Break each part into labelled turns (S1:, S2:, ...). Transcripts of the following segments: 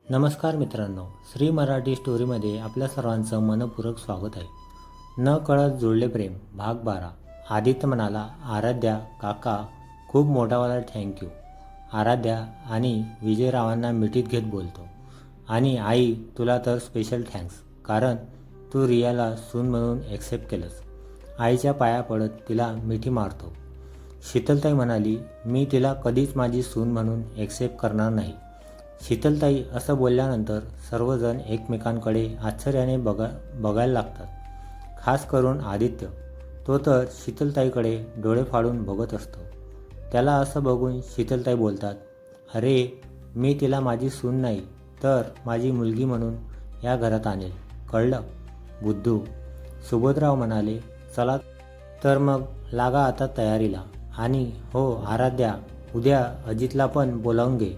S1: नमस्कार मित्रांनो, श्री मराठी स्टोरीमध्ये आपल्या सर्वांचं मनपूर्वक स्वागत आहे. न कळत जुळले प्रेम भाग 12. आदित्य म्हणाला, आराध्या काका खूप मोठावाला थँक्यू. आराध्या आणि विजयरावांना मिठीत घेत बोलतो. आणि आई तुला तर स्पेशल थँक्स, कारण तू रियाला सून म्हणून ॲक्सेप्ट केलंस. आईच्या पाया पडत तिला मिठी मारतो. शीतलताई म्हणाली, मी तिला कधीच माझी सून म्हणून ॲक्सेप्ट करणार नाही. शीतलताई असं बोलल्यानंतर सर्वजण एकमेकांकडे आश्चर्याने बघायला लागतात. खास करून आदित्य. तो तर शीतलताईकडे डोळे फाडून बघत असतो. त्याला असं बघून शीतलताई बोलतात, अरे मी तिला माझी सून नाही तर माझी मुलगी म्हणून या घरात आणेल, कळलं बुद्धू. सुबोधराव म्हणाले, चला तर मग लागा आता तयारीला. आणि हो आराध्या, उद्या अजितला पण बोलावून घे.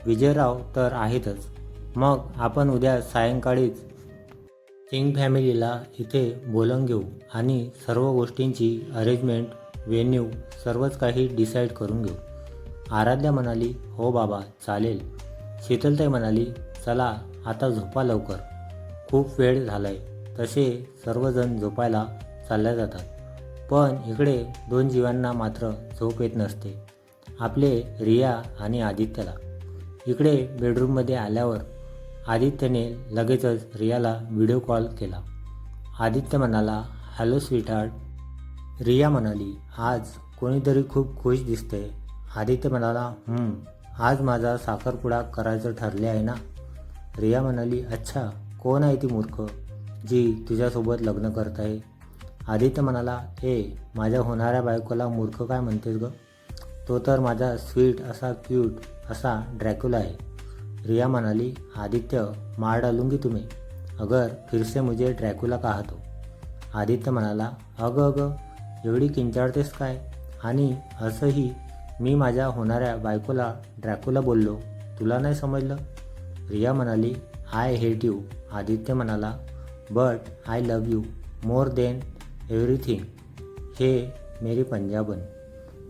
S1: विजयराव तर आहेतच. मग आपण उद्या सायंकाळीच सिंग फॅमिलीला इथे बोलावून घेऊ आणि सर्व गोष्टींची अरेंजमेंट, व्हेन्यू सर्वच काही डिसाईड करून घेऊ. आराध्या म्हणाली, हो बाबा चालेल. शीतलताई म्हणाली, चला आता झोपा लवकर, खूप वेळ झालाय. तसे सर्वजण झोपायला चालल्या जातात. पण इकडे दोन जीवांना मात्र झोप येत नसते, आपले रिया आणि आदित्यला. इकडे बेडरूममध्ये आल्यावर आदित्यने लगेचच रियाला व्हिडिओ कॉल केला. आदित्य म्हणाला, हॅलो स्वीटहार्ट. रिया म्हणाली, आज कोणीतरी खूप खुश दिसतंय. आदित्य म्हणाला, आज माझा साखरपुडा करायचं ठरले आहे ना. रिया म्हणाली, अच्छा, कोण आहे ती मूर्ख जी तुझ्यासोबत लग्न करत आहे. आदित्य म्हणाला, माझ्या होणाऱ्या बायकोला मूर्ख काय म्हणतेस ग? तो तर माझा स्वीट असा क्यूट असा ड्रॅक्युला आहे. रिया म्हणाली, आदित्य मार डालूंगी तुम्हें, अगर फिर से मुझे ड्रॅक्युला कहा तो. आदित्य म्हणाला, अगं एवढी किंचाळतेस काय? आणि असंही मी माझ्या होणाऱ्या बायकोला ड्रॅक्युला बोललो, तुला नाही समजलं? रिया म्हणाली, आय हेट यू. आदित्य म्हणाला, but I love you more then everything. Hey मेरी पंजाबन,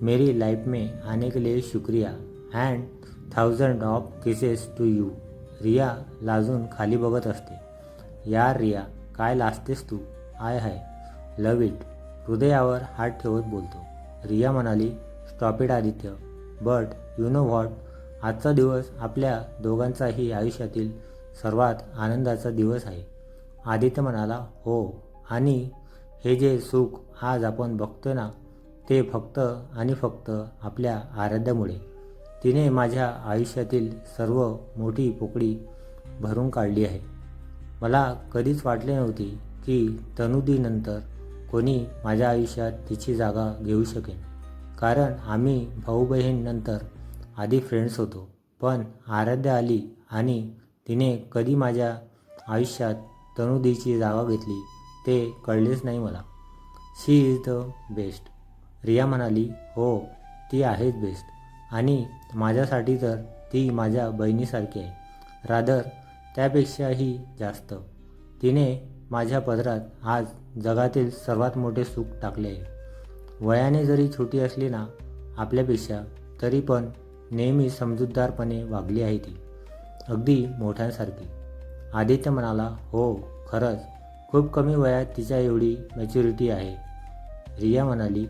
S1: मेरी लाइफ में आने के लिए शुक्रिया and 1000 of kisses to you. Riya लाजून खाली बघत असते. यार रिया, काय लाजतेस तू? I high love it. हृदयावर हात ठेवत बोलतो. रिया म्हणाली, stop it Aditya, but you know what, आजचा दिवस आपल्या दोघांचाही आयुष्यातील सर्वात आनंदाचा दिवस आहे. आदित्य म्हणाला, हो, आणि हे जे सुख आज आपण बघतोय ना, ते फक्त आणि फक्त आपल्या आराध्यामुळे. तिने माझ्या आयुष्यातील सर्व मोठी पोकळी भरून काढली आहे. मला कधीच वाटले नव्हते की तनुदीनंतर कोणी माझ्या आयुष्यात तिची जागा घेऊ शकेल. कारण आम्ही भाऊ बहीण नंतर आधी फ्रेंड्स होतो. पण आराध्या आली आणि तिने कधी माझ्या आयुष्यात तनुदीची जागा घेतली ते कळलेच नाही मला. शी इज द बेस्ट. रिया म्हणाली, हो ती आहेच बेस्ट. आणि माझ्यासाठी तर ती माझ्या बहिणीसारखी आहे, रादर त्यापेक्षाही जास्त. तिने माझ्या पदरात आज जगातील सर्वात मोठे सुख टाकले आहे. वयाने जरी छोटी असली ना आपल्यापेक्षा, तरी पण नेहमी समजूतदारपणे वागली आहे ती, अगदी मोठ्यांसारखी. आदित्य म्हणाला, हो खरंच खूप कमी वयात तिच्या एवढी मॅच्युरिटी आहे. रिया म्हणाली,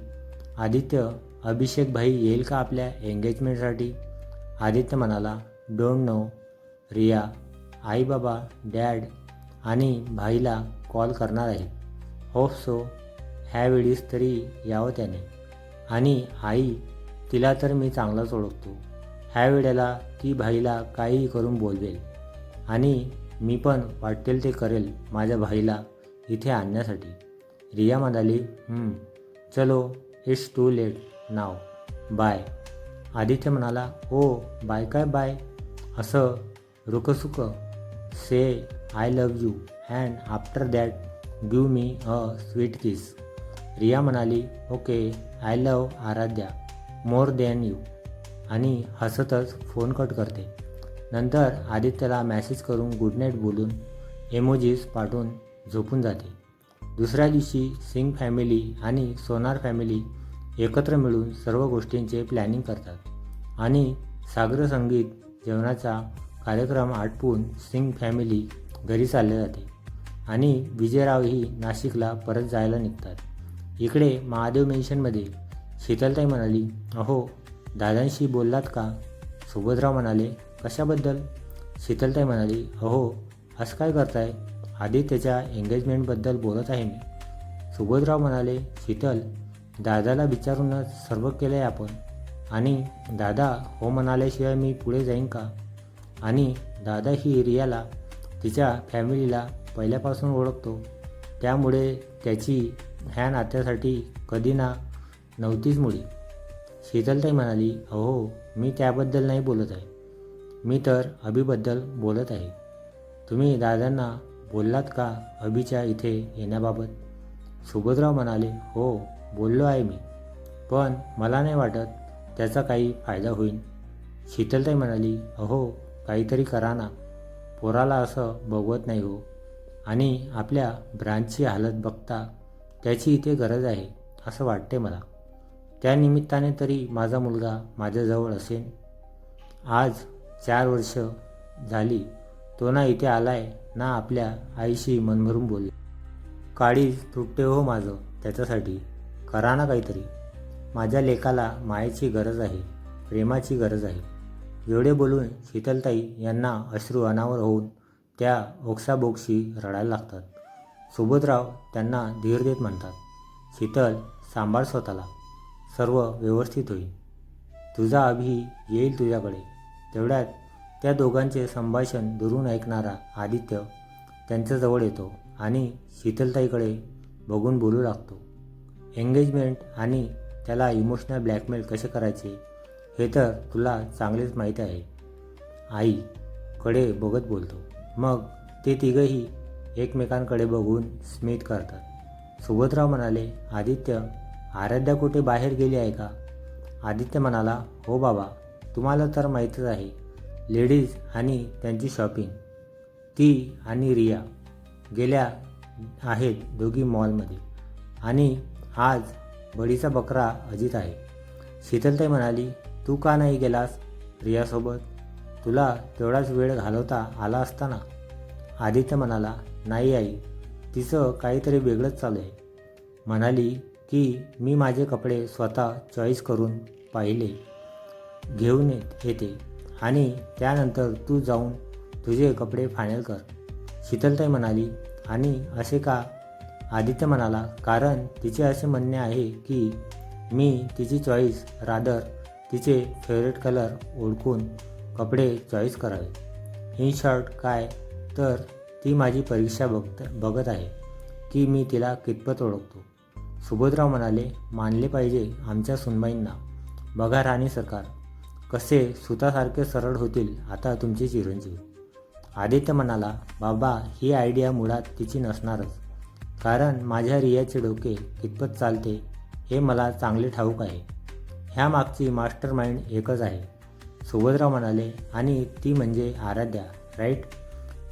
S1: आदित्य अभिषेक भाई येईल का आपल्या एंगेजमेंटसाठी? आदित्य म्हणाला, डोंट नो रिया, आई बाबा, डॅड आणि भाईला कॉल करणार आहे. Hope so. ह्यावेळीस तरी यावं त्याने. आणि आई, तिला तर मी चांगलाच ओळखतो. ह्या वेळेला ती भाईला काहीही करून बोलवेल आणि मी पण वाटेल ते करेल माझ्या भाईला इथे आणण्यासाठी. रिया म्हणाली, चलो it's too late now, bye. Aditya म्हणाला, ओ बाय काय बाय, असं रुकसुक, say I love you and after that give me a sweet kiss. Riya म्हणाली, okay, I love Aaradhya more than you. आणि हसतच फोन कट करते. नंतर आदित्यला मॅसेज करून गुड नाईट बोलून इमोजीस पाठवून झोपून जाते. दुसऱ्या दिवशी सिंग फॅमिली आणि सोनार फॅमिली एकत्र मिळून सर्व गोष्टींचे प्लॅनिंग करतात आणि सागर संगीत जेवणाचा कार्यक्रम आटपून सिंग फॅमिली घरी चालले जाते आणि विजयरावही नाशिकला परत जायला निघतात। इकडे महादेव मेन्शनमध्ये शीतलताई म्हणाली, अहो दादांशी बोललात का? सुबोधराव म्हणाले, कशाबद्दल? शीतलताई म्हणाली, अहो असं काय करताय? आदित्यच्या एंगेजमेंटबद्दल बोलत आहे मी। सुबोधराव म्हणाले, शीतल, दादाला विचारूनच सर्व केलं आहे आपण, आणि दादा हो म्हणाल्याशिवाय मी पुढे जाईन का? आणि दादा ही रियाला तिच्या फॅमिलीला पहिल्यापासून ओळखतो, त्यामुळे त्याची ह्या नात्यासाठी कधी नव्हतीच मुळी। शीतलताई म्हणाली, अहो मी त्याबद्दल नाही बोलत आहे, मी तर अभिबद्दल बोलत आहे। तुम्ही दादांना बोललात का अभिच्या इथे येण्याबाबत? सुबोधराव म्हणाले, हो बोललो आहे मी, पण मला नाही वाटत त्याचा काही फायदा होईल। शीतलताई म्हणाली, अहो काहीतरी करा ना, पोराला असं बघवत नाही हो, आणि आपल्या ब्रांचची हालत बघता त्याची इथे गरज आहे असं वाटते मला। त्या निमित्ताने तरी माझा मुलगा माझ्याजवळ असेल। आज 4 वर्ष झाली तो ना इथे आलाय ना आपल्या आईशी मनभरून बोलले। काळीज तुटते हो माझं त्याच्यासाठी, करा ना काहीतरी। माझ्या लेकाला मायेची गरज आहे, प्रेमाची गरज आहे। एवढे बोलून शीतलताई यांना अश्रू अनावर होऊन त्या ओक्साबोक्शी रडायला लागतात। सुबोधराव त्यांना धीर देत म्हणतात, शीतल सांभाळ स्वतःला, सर्व व्यवस्थित होईल, तुझा अभि येईल तुझ्याकडे। तेवढ्यात त्या दोघांचे संभाषण दुरून ऐकणारा आदित्य त्यांच्याजवळ येतो आणि शीतलताईकडे बघून बोलू लागतो, एंगेजमेंट आणि त्याला इमोशनल ब्लॅकमेल कसे करायचे हे तर तुला चांगलेच माहीत आहे। आईकडे बघत बोलतो। मग ते तिघंही एकमेकांकडे बघून स्मित करतात। सुबोधराव म्हणाले, आदित्य, आराध्या कुठे बाहेर गेली आहे का? आदित्य म्हणाला, हो बाबा, तुम्हाला तर माहीतच आहे, लेडीज आणि त्यांची शॉपिंग। ती आणि रिया गेल्या आहेत दोघी मॉलमध्ये, आणि आज बडीचा बकरा अजित आहे। शीतलताई म्हणाली, तू का नाही गेलास रियासोबत? तुला तेवढाच वेळ घालवता आला असता ना? आदित्य म्हणाला, नाही आई, तिचं काहीतरी वेगळंच चालू आहे। म्हणाली की मी माझे कपडे स्वतः चॉईस करून पाहिले घेऊन येते, आणि त्यानंतर तू जाऊन तुझे कपडे फायनल कर। शीतलताई म्हणाली, आणि असे का? आदित्य म्हणाला, कारण तिचे असे म्हणणे आहे की मी तिची चॉईस रादर तिचे फेवरेट कलर ओळखून कपडे चॉईस करावे। इन शॉर्ट काय तर ती माझी परीक्षा बघत आहे की मी तिला कितपत ओळखतो। सुबोधराव म्हणाले, मानले पाहिजे आमच्या सुनबाईंना, बघा राणी सरकार कसे सुतासारखे सरळ होतील आता तुमचे चिरंजीव। आदित्य म्हणाला, बाबा ही आयडिया मुळात तिची नसणारच, कारण माझ्या रियाचे डोके कितपत चालते हे मला चांगले ठाऊक आहे, ह्या मागची मास्टर माइंड एकच आहे। सुबोधराव म्हणाले, आणि ती म्हणजे आराध्या, राईट?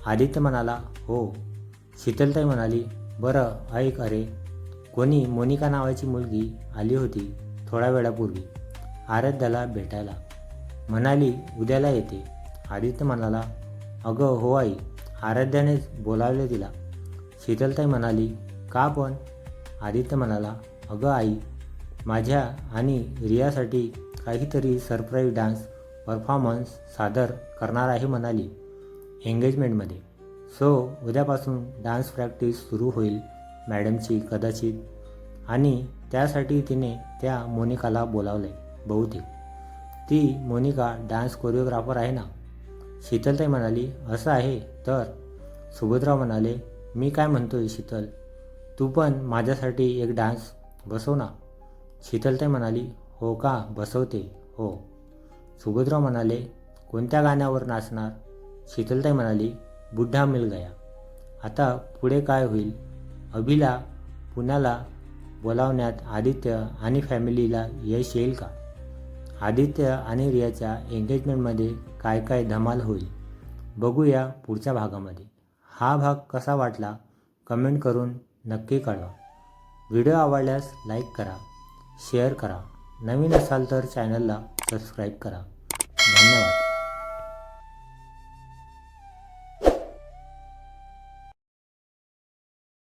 S1: आदित्य म्हणाला, हो। शीतलताई म्हणाली, बरं ऐक, अरे कोणी मोनिका नावाची मुलगी आली होती थोड्या वेळापूर्वी आराध्याला भेटायला, म्हणाली उद्याला येते। आदित्य म्हणाला, अगं हो आई, आराध्यानेच बोलावले तिला। शीतलताई म्हणाली, का पण? आदित्य म्हणाला, अगं आई, माझ्या आणि रियासाठी काहीतरी सरप्राईज डान्स परफॉर्मन्स सादर करणार आहे म्हणाली एंगेजमेंटमध्ये, सो उद्यापासून डान्स प्रॅक्टिस सुरू होईल मॅडमची कदाचित, आणि त्यासाठी तिने त्या मोनिकाला बोलावले बहुतेक। ती मोनिका डान्स कोरिओग्राफर आहे ना? शीतलताई म्हणाली, असं आहे तर? सुबोधराव म्हणाले, मी काय म्हणतोय शीतल, तू पण माझ्यासाठी एक डान्स बसव ना? शीतलताई म्हणाली, हो का, बसवते हो। सुबोधराव म्हणाले, कोणत्या गाण्यावर नाचणार? शीतलताई म्हणाली, बुड्ढा मिल गया। आता पुढे काय होईल? अभिला पुण्याला बोलावण्यात आदित्य आणि फॅमिलीला यश येईल का? आदित्य आणि रियाच्या एंगेजमेंटमध्ये काय काय धमाल होईल बघूया पुढच्या भागामध्ये। हा भाग कसा वाटला कमेंट करून नक्की कळवा। व्हिडिओ आवडल्यास लाईक करा, शेअर करा, नवीन असाल तर चॅनलला सबस्क्राईब करा। धन्यवाद।